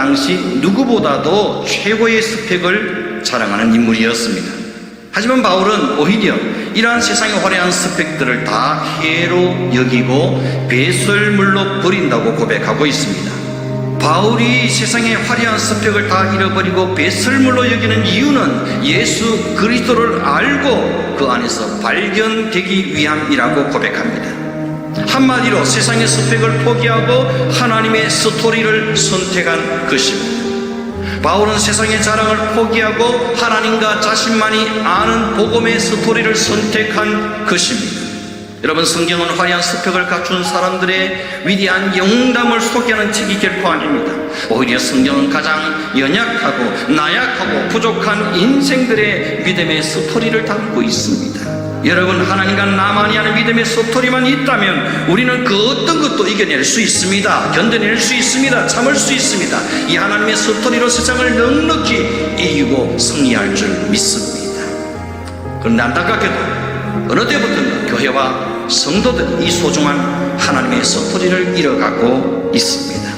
당시 누구보다도 최고의 스펙을 자랑하는 인물이었습니다. 하지만 바울은 오히려 이러한 세상의 화려한 스펙들을 다 해로 여기고 배설물로 버린다고 고백하고 있습니다. 바울이 세상의 화려한 스펙을 다 잃어버리고 배설물로 여기는 이유는 예수 그리스도를 알고 그 안에서 발견되기 위함이라고 고백합니다. 한마디로 세상의 스펙을 포기하고 하나님의 스토리를 선택한 것입니다. 바울은 세상의 자랑을 포기하고 하나님과 자신만이 아는 복음의 스토리를 선택한 것입니다. 여러분, 성경은 화려한 스펙을 갖춘 사람들의 위대한 영담을 소개하는 책이 결코 아닙니다. 오히려 성경은 가장 연약하고 나약하고 부족한 인생들의 믿음의 스토리를 담고 있습니다. 여러분, 하나님과 나만이 아는 믿음의 스토리만 있다면 우리는 그 어떤 것도 이겨낼 수 있습니다. 견뎌낼 수 있습니다. 참을 수 있습니다. 이 하나님의 스토리로 세상을 넉넉히 이기고 승리할 줄 믿습니다. 그런데 안타깝게도 어느 때부터는 교회와 성도들이 이 소중한 하나님의 스토리를 잃어가고 있습니다.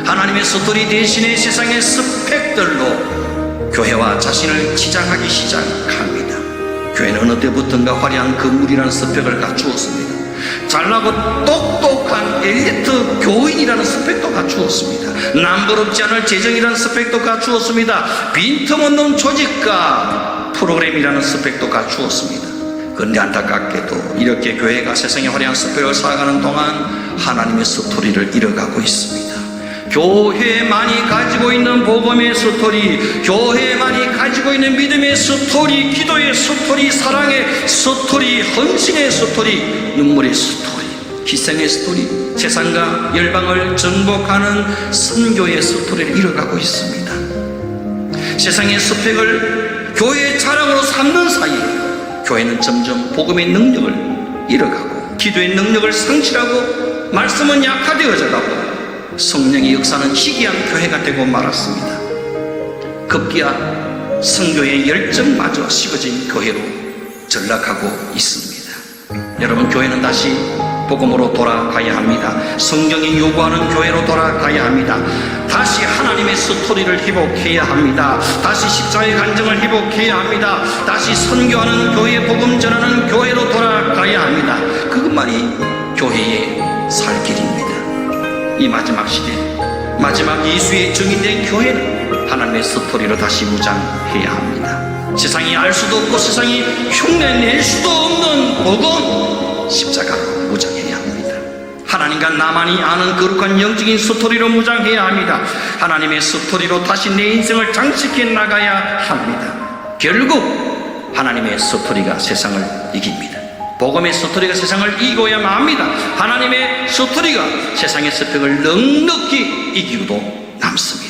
하나님의 스토리 대신에 세상의 스펙들로 교회와 자신을 치장하기 시작합니다. 교회는 어느 때부터인가 화려한 건물이라는 스펙을 갖추었습니다. 잘나고 똑똑한 엘리트 교인이라는 스펙도 갖추었습니다. 남부럽지 않을 재정이라는 스펙도 갖추었습니다. 빈틈없는 조직과 프로그램이라는 스펙도 갖추었습니다. 그런데 안타깝게도 이렇게 교회가 세상의 화려한 스펙을 쌓아가는 동안 하나님의 스토리를 잃어가고 있습니다. 교회만이 가지고 있는 복음의 스토리, 교회만이 가지고 있는 믿음의 스토리, 기도의 스토리, 사랑의 스토리, 헌신의 스토리, 눈물의 스토리, 희생의 스토리, 세상과 열방을 정복하는 선교의 스토리를 잃어가고 있습니다. 세상의 스펙을 교회의 자랑으로 삼는 사이에 교회는 점점 복음의 능력을 잃어가고 기도의 능력을 상실하고 말씀은 약화되어져가고 성령의 역사는 희귀한 교회가 되고 말았습니다. 급기야 선교의 열정마저 식어진 교회로 전락하고 있습니다. 여러분, 교회는 다시 복음으로 돌아가야 합니다. 성경이 요구하는 교회로 돌아가야 합니다. 다시 하나님의 스토리를 회복해야 합니다. 다시 십자가의 간증을 회복해야 합니다. 다시 선교하는 교회, 복음 전하는 교회로 돌아가야 합니다. 그것만이 교회의 살 길입니다. 이 마지막 시대, 마지막 이수의 증인된 교회는 하나님의 스토리로 다시 무장해야 합니다. 세상이 알 수도 없고 세상이 흉내낼 수도 없는 복음, 십자가로 무장해야 합니다. 하나님과 나만이 아는 거룩한 영적인 스토리로 무장해야 합니다. 하나님의 스토리로 다시 내 인생을 장식해 나가야 합니다. 결국 하나님의 스토리가 세상을 이깁니다. 복음의 스토리가 세상을 이기고야만 합니다. 하나님의 스토리가 세상의 스펙을 넉넉히 이기고도 남습니다.